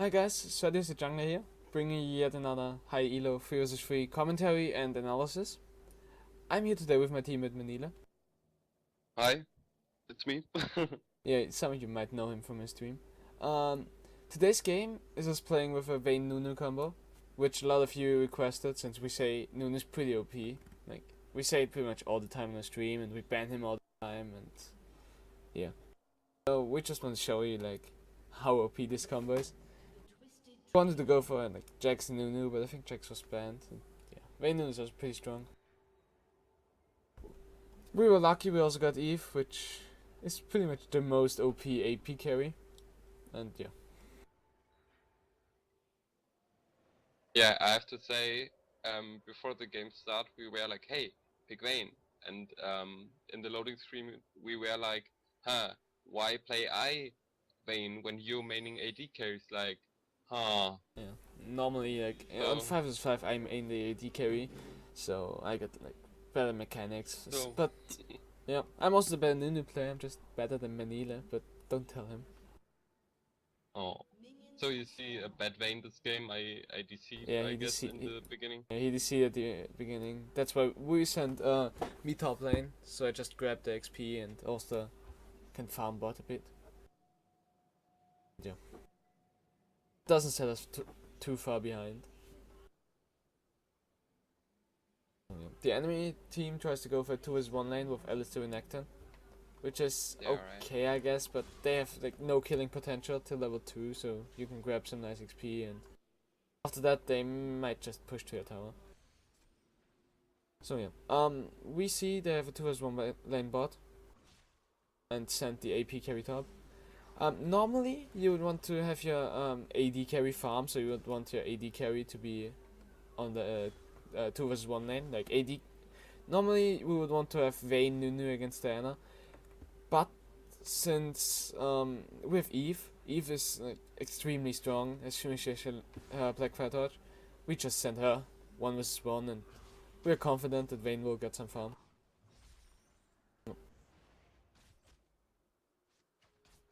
Hi guys, so this is Jungler here, bringing you yet another high elo 3 vs 3 commentary and analysis. I'm here today with my teammate Manila. Hi, it's me. Yeah, some of you might know him from his stream. Today's game is us playing with a Vayne Nunu combo, which a lot of you requested since we say Nunu's pretty OP. Like, we say it pretty much all the time on the stream and we ban him all the time and yeah. So we just want to show you like how OP this combo is. Wanted to go for like Jax and Nunu, but I think Jax was banned. And, yeah, Vayne Nunu is pretty strong. We were lucky we also got Eve, which is pretty much the most OP AP carry. And yeah. Yeah, I have to say, before the game start, we were like, hey, pick Vayne. And in the loading screen, we were like, why play Vayne when you're maining AD carries? Like, huh. Yeah. Normally, like, on 5 vs 5, I'm in the AD carry, so I got, like, better mechanics. So, But, yeah, I'm also the better Nunu player, I'm just better than Manila, but don't tell him. oh. So you see a bad Vayne this game, I DC'd, Yeah, I guess, in the beginning. Yeah, he DC'd at the beginning. That's why we sent me top lane, so I just grabbed the XP and also can farm bot a bit. Yeah. Doesn't set us too far behind. The enemy team tries to go for a 2 vs 1 lane with Alistar and Nectar, which is okay, I guess, but they have like no killing potential till level 2, so you can grab some nice XP, and after that they might just push to your tower. So yeah, we see they have a 2 vs 1 lane bot and send the AP carry top. Normally you would want to have your AD carry farm, so you would want your AD carry to be on the 2 vs 1 lane, like AD. Normally we would want to have Vayne Nunu against Diana, but since we have Eve is like, extremely strong as soon as she has her Blackfire Torch, we just send her 1 vs 1 and we're confident that Vayne will get some farm.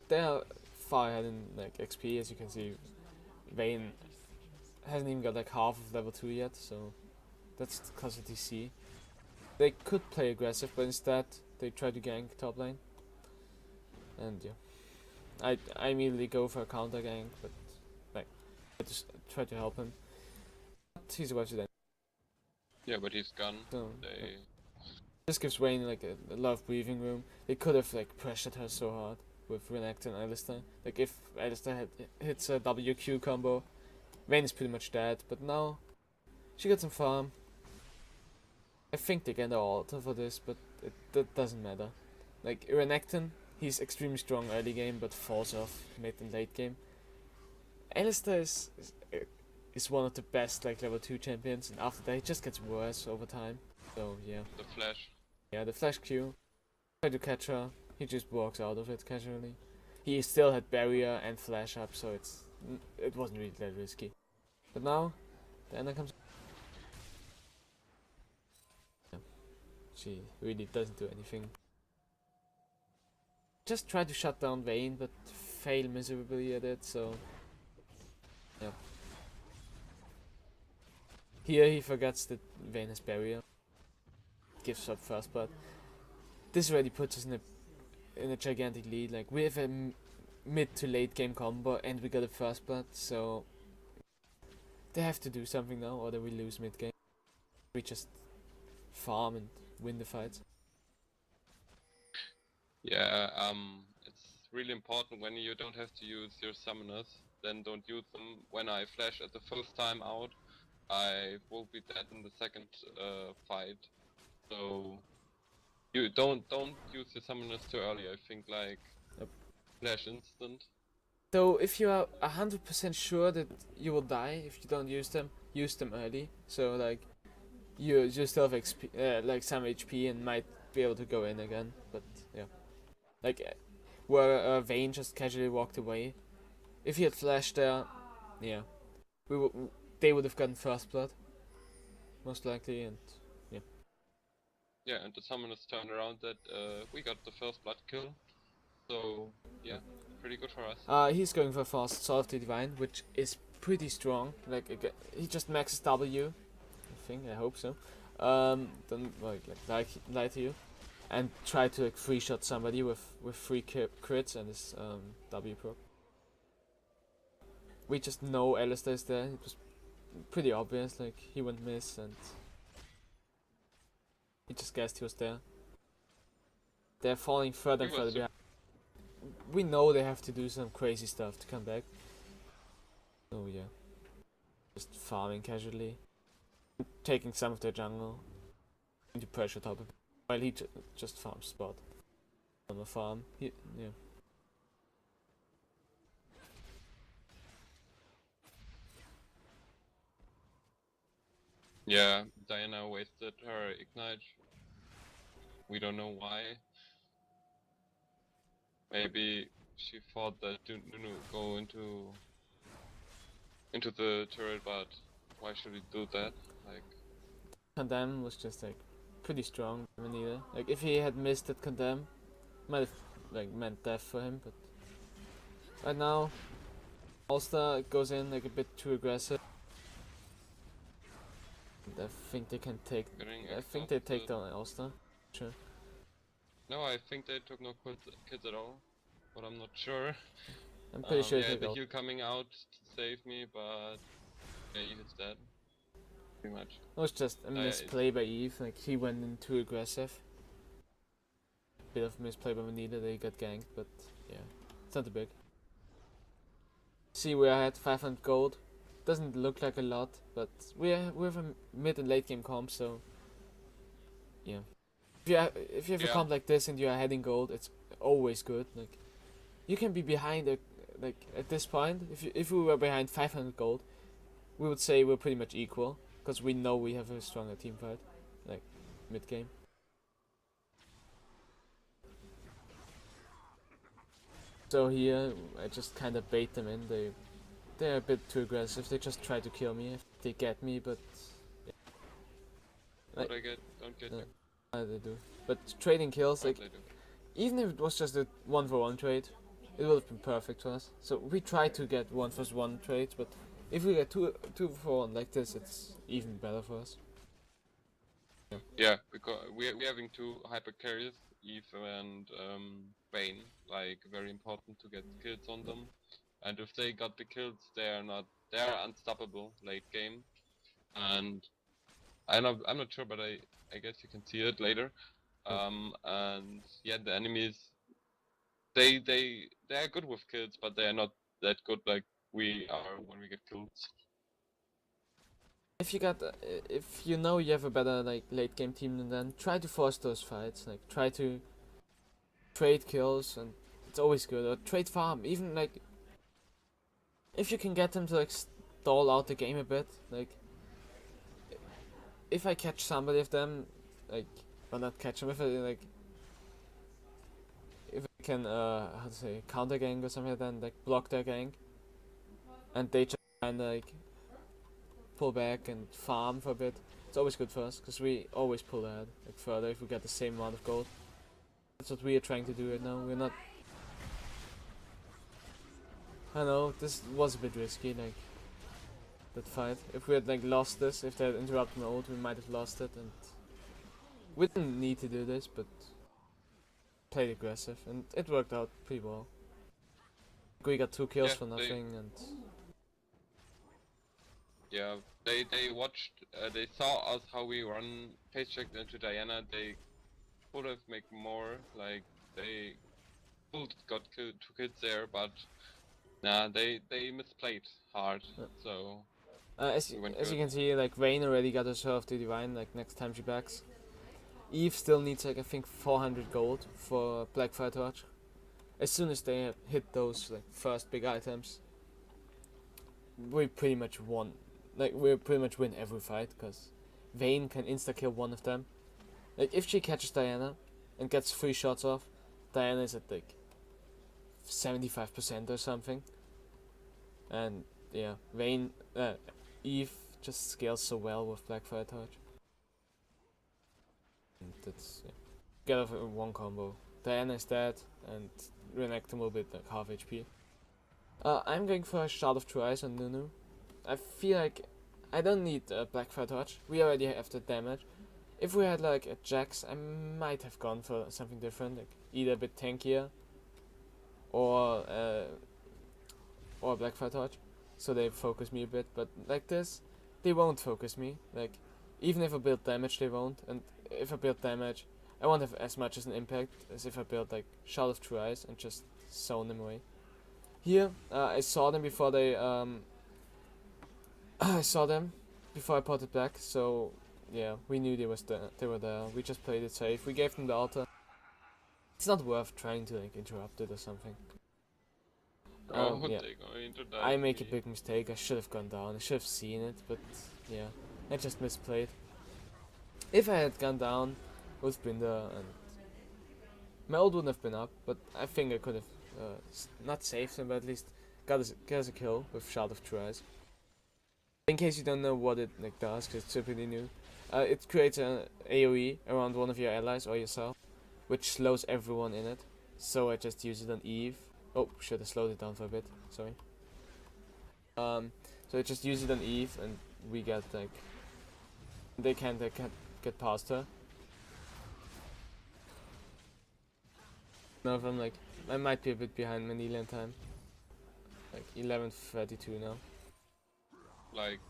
They are far ahead in like XP, as you can see. Vayne hasn't even got like half of level 2 yet, so that's because of DC. They could play aggressive, but instead they try to gank top lane. And yeah, I immediately go for a counter gank, but like I just try to help him. But he survives it. Yeah, but he's gone. So yeah. This gives Vayne like a lot of breathing room. They could have like pressured her so hard with Renekton and Alistar. Like if Alistar hits a WQ combo, Vayne is pretty much dead. But now she got some farm. I think they get the altar for this, but that doesn't matter. Like Renekton, he's extremely strong early game, but falls off mid and late game. Alistar is one of the best like level 2 champions, and after that he just gets worse over time. So yeah. The flash. Yeah, the flash Q. Try to catch her. He just walks out of it casually. He still had barrier and flash up, so it wasn't really that risky. But now, Diana comes. Yeah, she really doesn't do anything. Just try to shut down Vayne, but fail miserably at it. So yeah. Here he forgets that Vayne has barrier. Gives up first, but this already puts us in a gigantic lead. Like we have a mid to late game combo and we got a first blood, so they have to do something now or they will lose mid game. We just farm and win the fights. Yeah, it's really important when you don't have to use your summoners, then don't use them. When I flash at the first time out, I will be dead in the second fight. So you don't use your summoners too early. I think like flash instant. So if you are 100% sure that you will die if you don't use them early. So like you still have XP, like some HP and might be able to go in again. But yeah, like where Vayne just casually walked away. If he had flashed there, yeah, they would have gotten first blood, most likely, and yeah. Yeah, and the summoners turned around that we got the first blood kill. So yeah. pretty good for us. He's going for fast Sword of the Divine, which is pretty strong. Like he just maxes W, I hope so. Don't lie to you, and try to like free shot somebody with 3 crits and his W proc. We just know Alistair is there. It was pretty obvious. Like he wouldn't miss, and he just guessed he was there. They're falling further and further behind. We know they have to do some crazy stuff to come back. Oh yeah. Just farming casually. Taking some of their jungle. Into pressure top while he just farms spot. On the farm. Yeah. Yeah, Diana wasted her ignite. We don't know why. Maybe she thought that Nunu go into the turret, but why should we do that? Like, Condemn was just like pretty strong, either. Like if he had missed that Condemn, might have like meant death for him, but right now All-Star goes in like a bit too aggressive. And I think they can take they take down All-Star. Sure. No, I think they took no kids at all, but I'm not sure. I'm pretty sure yeah, they the heal coming out to save me, but yeah, Eve is dead. Pretty much. It was just a misplay by Eve, like he went in too aggressive. Bit of misplay by Vanilla, they got ganked, but yeah, it's not too big. See, we're at 500 gold. Doesn't look like a lot, but we have a mid and late game comp, so yeah. If you have a comp like this and you are heading gold, it's always good. Like you can be behind like at this point. If we were behind 500 gold, we would say we're pretty much equal because we know we have a stronger team fight, like mid game. So here I just kind of bait them in. They're a bit too aggressive. They just try to kill me if they get me, but yeah. Like, don't get you. They do. But trading kills, like even if it was just a 1-for-1 trade, it would have been perfect for us. So we try to get 1-for-1 trades, but if we get 2-for-1 like this, it's even better for us. Yeah, because we're having 2 hyper carriers, Eve and Vayne, like very important to get kills on them. And if they got the kills, they're unstoppable late game. And I'm not sure, but I guess you can see it later. And yeah, the enemies, they're good with kills, but they are not that good like we are when we get kills. If you know you have a better like late game team than them, try to force those fights. Like try to trade kills, and it's always good. Or trade farm, even like if you can get them to like stall out the game a bit. Like if I catch somebody of them, like or not catch them, if I can how to say counter gang or something like that, and, like block their gang, and they just kinda like pull back and farm for a bit. It's always good for us because we always pull ahead like further if we get the same amount of gold. That's what we are trying to do right now. We're not. I know this was a bit risky, like that fight. If we had like lost this, if they had interrupted my ult, we might have lost it, and we didn't need to do this, but played aggressive, and it worked out pretty well. We got 2 kills for nothing, and yeah, they watched, they saw us how we run face checked into Diana. They could have made more, like they got 2 kills there, but nah, they misplayed hard. So as you can see, like Vayne already got herself to Divine. Like next time she backs, Eve still needs like I think 400 gold for Blackfire Torch. As soon as they hit those like first big items, we pretty much won. Like we pretty much win every fight because Vayne can insta kill one of them. Like if she catches Diana and gets 3 shots off, Diana is at like 75% or something. And yeah, Vayne, Eve just scales so well with Blackfire Torch. And that's get off in one combo. Diana is dead, and Renekton will be like half HP. I'm going for a Shard of True Eyes on Nunu. I feel like I don't need a Blackfire Torch. We already have the damage. If we had like a Jax, I might have gone for something different, like either a bit tankier or a Blackfire Torch, so they focus me a bit. But like this, they won't focus me. Like even if I build damage, they won't. And if I build damage, I won't have as much as an impact as if I build like Shard of True Eyes and just zone them away. Here, I saw them before they I saw them before I potted back, so yeah, we knew they were there. We just played it safe. We gave them the altar. It's not worth trying to like interrupt it or something. Oh, yeah. they're going to die. I make a big mistake. I should have gone down. I should have seen it, but yeah, I just misplayed. If I had gone down, would have been there, and my ult wouldn't have been up. But I think I could have not saved him, but at least got us a kill with Shard of True Eyes. In case you don't know what it like does, because it's pretty new, it creates an AoE around one of your allies or yourself, which slows everyone in it. So I just use it on Eve. Oh, should have slowed it down for a bit. Sorry. So I just use it on Eve, and we get like they can't get past her. Now I'm like I might be a bit behind Manilian time. Like 11:32 now. Like,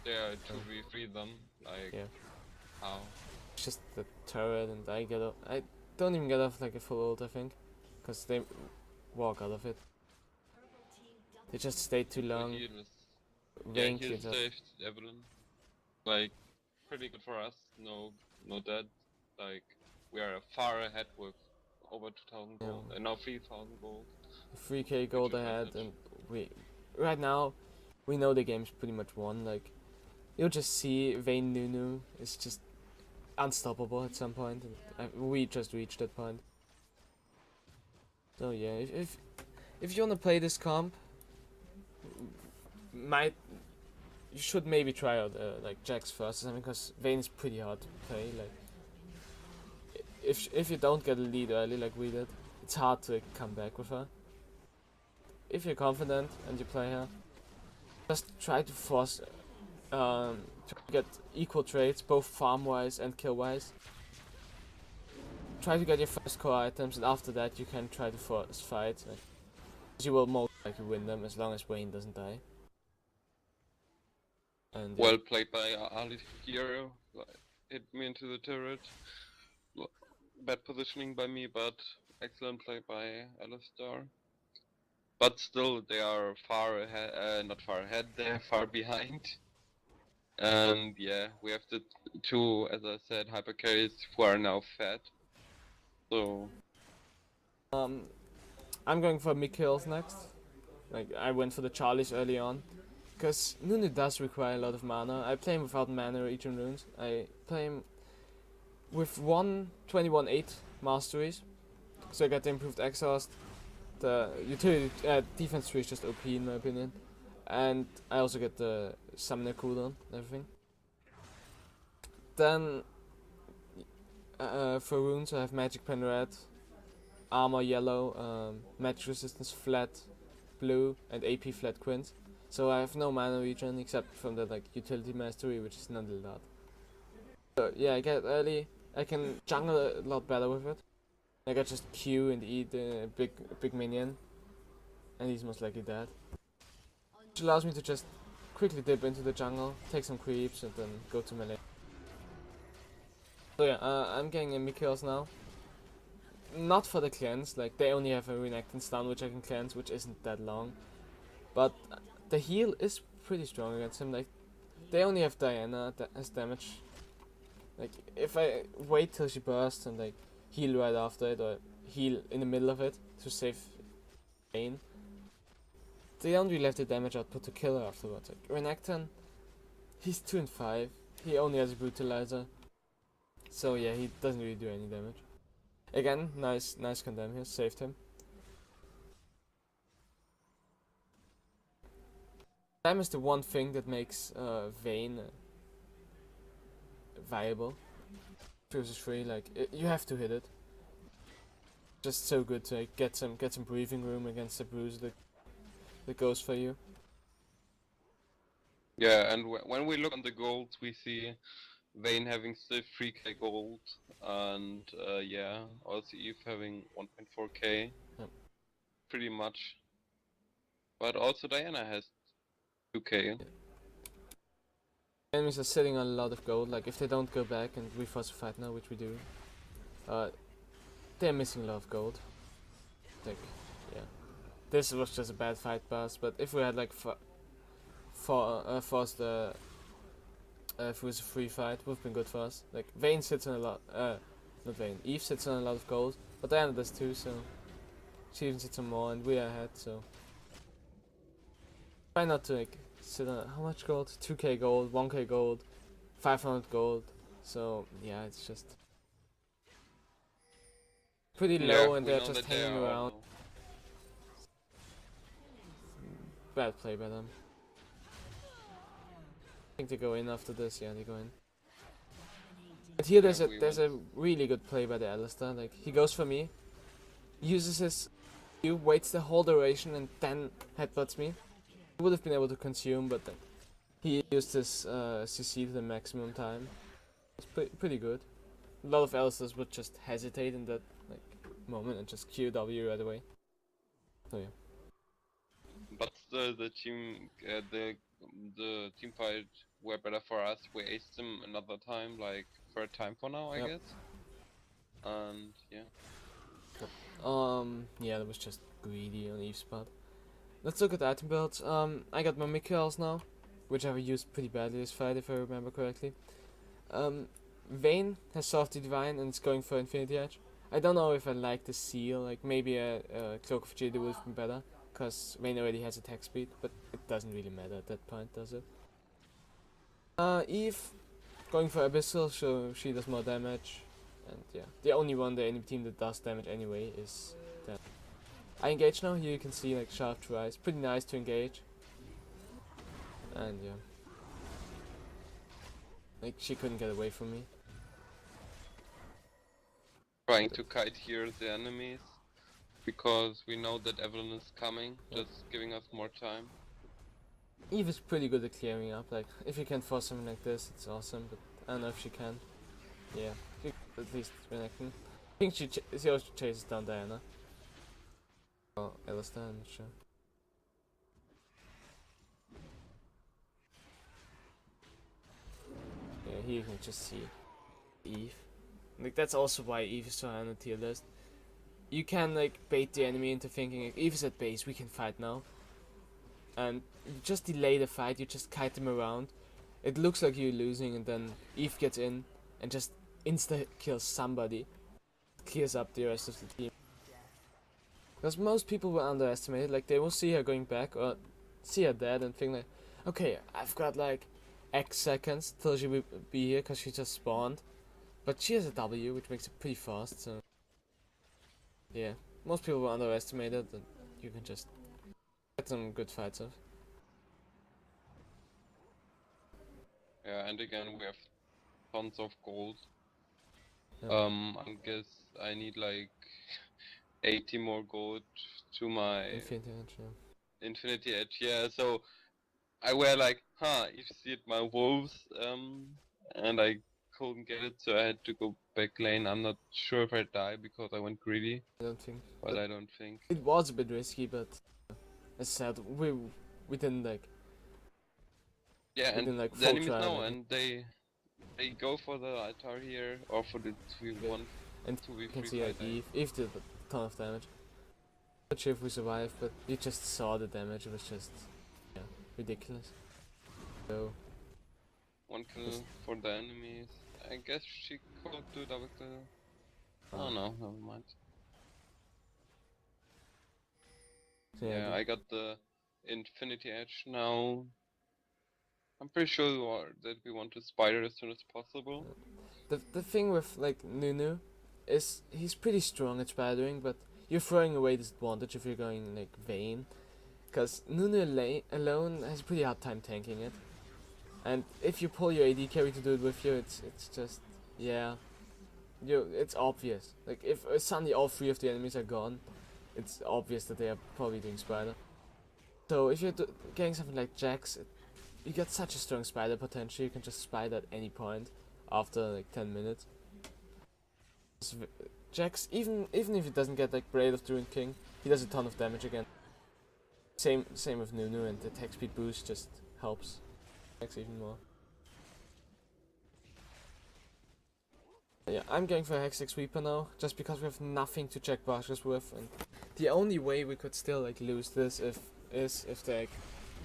there to re-free them, like, yeah. How? It's just the turret, and I don't even get off like a full ult, I think, because they walk out of it. They just stay too long. Yeah, he saved Evelyn. Like, pretty good for us, no dead. Like, we are far ahead with over 2,000 gold, and now 3,000 gold. 3k gold ahead, and right now, we know the game's pretty much won. Like, you'll just see Vayne Nunu is just unstoppable at some point, and we just reached that point. So yeah, if you wanna play this comp, you should maybe try out like Jax first or something, because Vayne is pretty hard to play. Like, if you don't get a lead early like we did, it's hard to like, come back with her. If you're confident and you play her, just try to force to get equal trades, both farm-wise and kill-wise. Try to get your first core items, and after that you can try to force fight. Like, you will most likely win them as long as Vayne doesn't die. And, well played by Ali Hero. Hit me into the turret. Bad positioning by me, but excellent play by Alistar. But still, they are far ahead, not far ahead, they're far behind. And yeah, we have the two, as I said, hyper carries who are now fed. So... I'm going for mid kills next. Like, I went for the Charlies early on. Because Nunu does require a lot of mana. I play him without mana regen runes. I play him with 21.8 masteries. So I get the improved exhaust. The utility defense tree is just OP in my opinion, and I also get the summoner cooldown and everything. Then for runes I have magic pen red, armor yellow, magic resistance flat blue, and AP flat quint. So I have no mana regen except from the like utility mastery, which is not a lot. So yeah, I get early. I can jungle a lot better with it. Like I just Q and eat a big minion, and he's most likely dead. Which allows me to just quickly dip into the jungle, take some creeps, and then go to melee. So yeah, I'm getting a mid-kills now. Not for the cleanse, like they only have a Renekton stun which I can cleanse, which isn't that long. But the heal is pretty strong against him. Like they only have Diana that has damage. Like if I wait till she bursts and like heal right after it, or heal in the middle of it to save Vayne, they don't really have the damage output to kill her afterwards. Like Renekton, he's 2 and 5. He only has a brutalizer, so yeah, he doesn't really do any damage. Again, nice condemn here, saved him. Time is the one thing that makes Vayne viable. 3 versus 3, like you have to hit it. Just so good to like, get some breathing room against the bruise that goes for you. Yeah, and when we look on the golds, we see Vayne having still 3k gold, and yeah, also Eve having 1.4k, Yep. pretty much. But also Diana has 2k. Enemies are sitting on a lot of gold. Like if they don't go back and we force a fight now, which we do, they're missing a lot of gold. Like, yeah, this was just a bad fight pass. But if we had like forced if it was a free fight, would have been good for us. Like Vayne sits on a lot, not Vayne, Eve sits on a lot of gold, but Diana does too. So she even sits on more, and we are ahead. So try not to like sit on how much gold? 2k gold, 1k gold, 500 gold. So yeah, it's just pretty low, and they're just hanging around. Bad play by them. I think they go in after this. Yeah, they go in. But here there's a really good play by the Alistar. Like he goes for me, uses his Q, waits the whole duration, and then headbutts me. He would have been able to consume, but then he used his CC to the maximum time. It's pretty good. A lot of Alistars would just hesitate in that like moment and just QW right away. So yeah. But the team, the team fight were better for us. We aced them another time, like third time for now, I guess. And yeah. Yeah, that was just greedy on Eve's part. Let's look at item builds. I got my Mikhails now, which I've used pretty badly this fight if I remember correctly. Vayne has Softy Divine and it's going for Infinity Edge. I don't know if I like the seal, like maybe a Cloak of Agility would have been better, because Vayne already has attack speed, but it doesn't really matter at that point, does it? Eve going for Abyssal, so she does more damage, and yeah, the only one the enemy team that does damage anyway is that. I engage now. Here you can see like sharp tries, pretty nice to engage, and yeah, like she couldn't get away from me. Trying to kite here the enemies, because we know that Evelyn is coming, just giving us more time. Eve is pretty good at clearing up, like if you can force something like this, it's awesome, but I don't know if she can. Yeah, she at least connecting. I think she also chases down Diana. Oh, Alistar, I'm not sure. Yeah, here you can just see Eve. Like that's also why Eve is so high on the tier list. You can like bait the enemy into thinking like, Eve is at base, we can fight now. And you just delay the fight, you just kite them around. It looks like you're losing, and then Eve gets in and just insta kills somebody. Clears up the rest of the team. Because most people will underestimate it, like they will see her going back or see her dead and think like, okay, I've got like X seconds till she will be here because she just spawned. But she has a W, which makes it pretty fast, so yeah, most people will underestimate it, and you can just get some good fights off. Yeah, and again we have tons of gold. Yep. I guess I need like 80 more gold to my Infinity Edge, yeah, so I were like, you see it my wolves, and I couldn't get it, so I had to go back lane. I'm not sure if I die because I went greedy. I don't think. But I don't think. It was a bit risky, but as I said, we didn't like. Yeah, and didn't, like, the enemies know, and they go for the altar here, or for the 2v1. And 2v3 you can see like Eve did a ton of damage. Not sure if we survived, but you just saw the damage. It was just ridiculous. So 1 kill for the enemies. I guess she could do double kill. Oh no, never mind. So yeah, I got the Infinity Edge now. I'm pretty sure that we want to spider as soon as possible. The thing with like Nunu is he's pretty strong at spidering, but you're throwing away this advantage if you're going like Vayne, because Nunu alone has a pretty hard time tanking it, and if you pull your AD carry to do it with you, it's just it's obvious. Like if suddenly all 3 of the enemies are gone, it's obvious that they are probably doing spider. So if you're getting something like Jax, you get such a strong spider potential. You can just spider at any point after like 10 minutes. Jax, even if he doesn't get like Braid of Druid King, he does a ton of damage again. Same with Nunu, and the attack speed boost just helps Jax even more. Yeah, I'm going for a Hextech Sweeper now, just because we have nothing to check brushes with, and the only way we could still like lose this is if they like,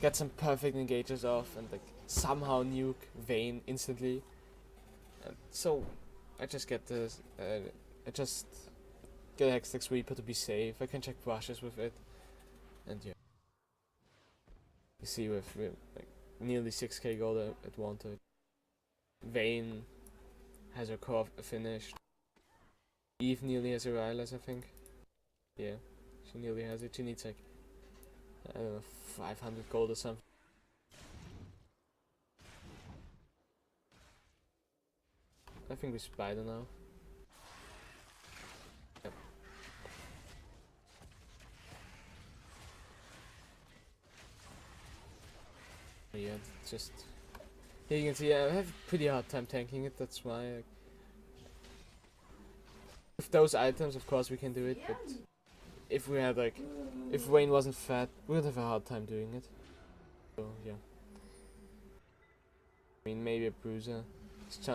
get some perfect engages off and like somehow nuke Vayne instantly. And so I just get this. I just get a Hextech Sweeper to be safe. I can check brushes with it, and yeah. You see, with like nearly 6k gold at one time. Vayne has her core finished. Eve nearly has her eyeless, I think. Yeah, she nearly has it. She needs like, I don't know, 500 gold or something. I think we spider now. Yep. Yeah, just... Here you can see I have a pretty hard time tanking it, that's why. With those items, of course we can do it, but if we had like... If Vayne wasn't fat, we would have a hard time doing it. So, yeah. I mean, maybe a bruiser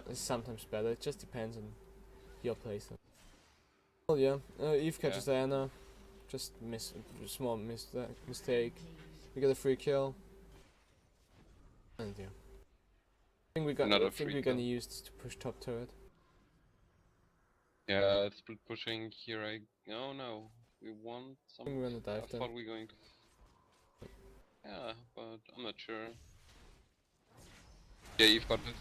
is sometimes better, it just depends on your playstyle. Well, yeah, Eve catches Diana, just small mistake. We get a free kill. And yeah. I think we're gonna use this to push top turret. Yeah, it's split pushing here. Oh no, we want some. I think we're gonna dive I thought we were going to. Yeah, but I'm not sure. Yeah, you've got this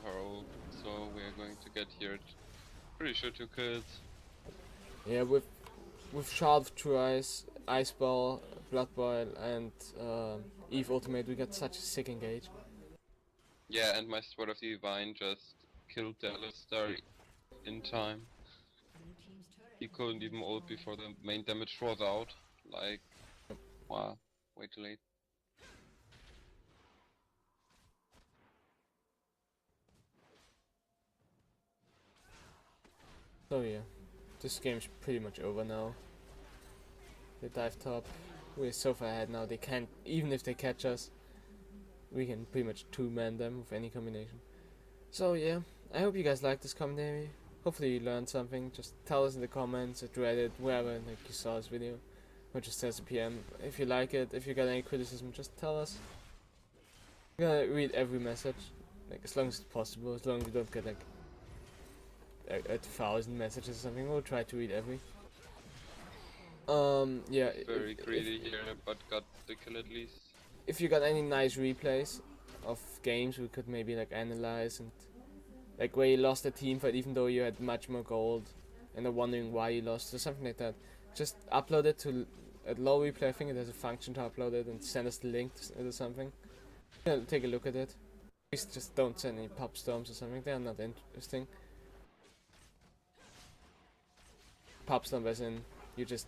her ult, so we're going to get here. Pretty sure 2 kills. Yeah, with Shard True Ice, Ice Ball, Blood Boil, and Eve ultimate, we get such a sick engage. Yeah, and my Sword of the Vine just killed the Alistar in time. He couldn't even ult before the main damage was out. Like, wow, way too late. So yeah, this game's pretty much over now. They dive top. We're so far ahead now, they can't, even if they catch us, we can pretty much 2-man them with any combination. So yeah, I hope you guys liked this commentary. Hopefully you learned something. Just tell us in the comments, at Reddit, wherever like you saw this video. Or just tell us a PM. If you like it, if you got any criticism, just tell us. We're gonna read every message, like as long as it's possible, as long as we don't get like 1,000 messages or something, we'll try to read every. Yeah. Very greedy here, but got the kill at least. If you got any nice replays of games, we could maybe like analyze and like where you lost a team fight even though you had much more gold and are wondering why you lost or something like that. Just upload it to at LoL replay. I think it has a function to upload it and send us the link or something. Yeah, take a look at it. Please just don't send any pop storms or something. They are not interesting. Pop storm as in you just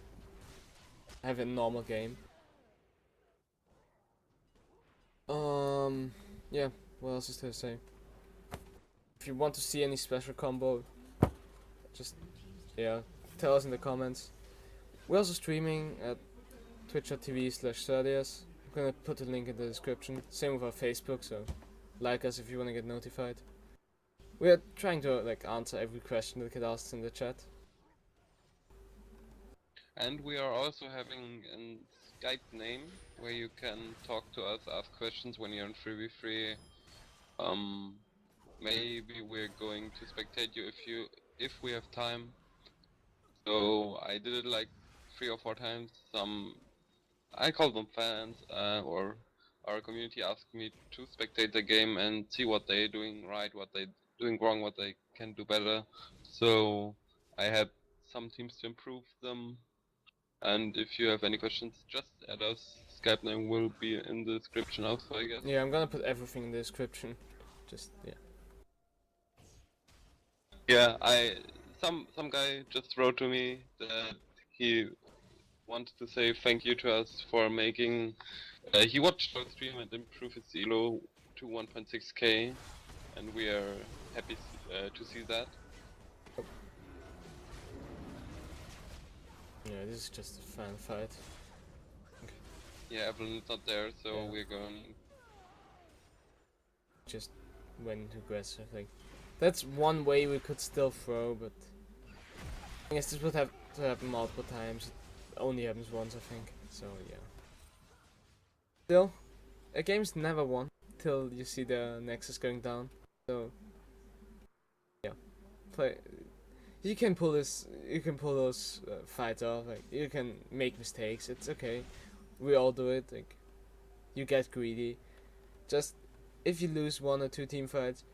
have a normal game. Yeah, what else is there to say? If you want to see any special combo, just, yeah, tell us in the comments. We're also streaming at twitch.tv/Serdias. I'm gonna put a link in the description. Same with our Facebook, so like us if you wanna get notified. We are trying to like answer every question that get asked in the chat. And we are also having a Skype name where you can talk to us, ask questions when you're in 3v3. Maybe we're going to spectate you if we have time. So I did it like 3 or 4 times. I call them fans, or our community asked me to spectate the game and see what they're doing right, what they're doing wrong, what they can do better. So I had some teams to improve them. And if you have any questions, just add us. Skype name will be in the description also, I guess. Yeah, I'm gonna put everything in the description. Just, yeah. Yeah, I some guy just wrote to me that he wanted to say thank you to us for making. He watched our stream and improved his elo to 1.6k, and we are happy to see that. Yeah, this is just a fan fight. Yeah, Evelyn is not there, so Yeah. we're going. Just went into aggressive. Like, that's one way we could still throw, but I guess this would have to happen multiple times. It only happens once, I think. So yeah. Still, a game's never won till you see the Nexus going down. So yeah, play. You can pull this. You can pull those fights off. Like, you can make mistakes. It's okay. We all do it. Like, you get greedy. Just if you lose 1 or 2 team fights,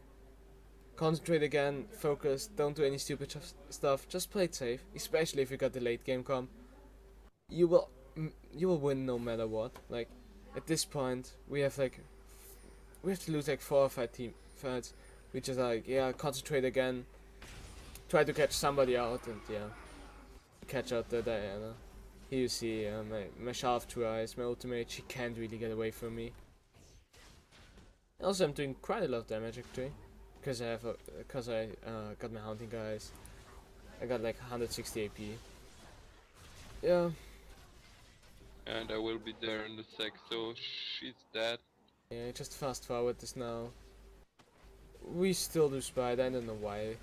concentrate again, focus, don't do any stupid stuff, just play it safe, especially if you got the late game comp. You will win no matter what. Like, at this point, we have to lose like 4 or 5 team fights. We just like, yeah, concentrate again, try to catch somebody out, and yeah, catch out the Diana. Here you see my Shaft tries, my ultimate, she can't really get away from me. Also, I'm doing quite a lot of damage actually, because I got my hunting guys. I got like 160 AP. Yeah. And I will be there in a sec, so she's dead. Yeah, just fast forward this now. We still do Spider, I don't know why.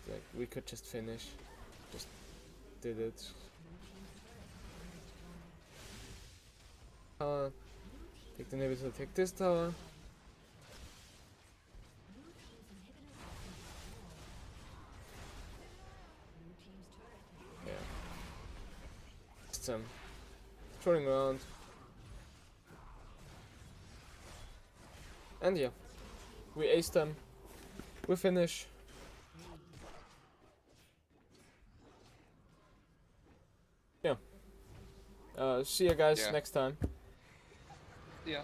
Like, we could just finish. Just did it. Take the inhibitor, take this tower. Yeah. Just throwing around. And yeah. We aced them. We finish. Yeah. See you guys next time. Yeah.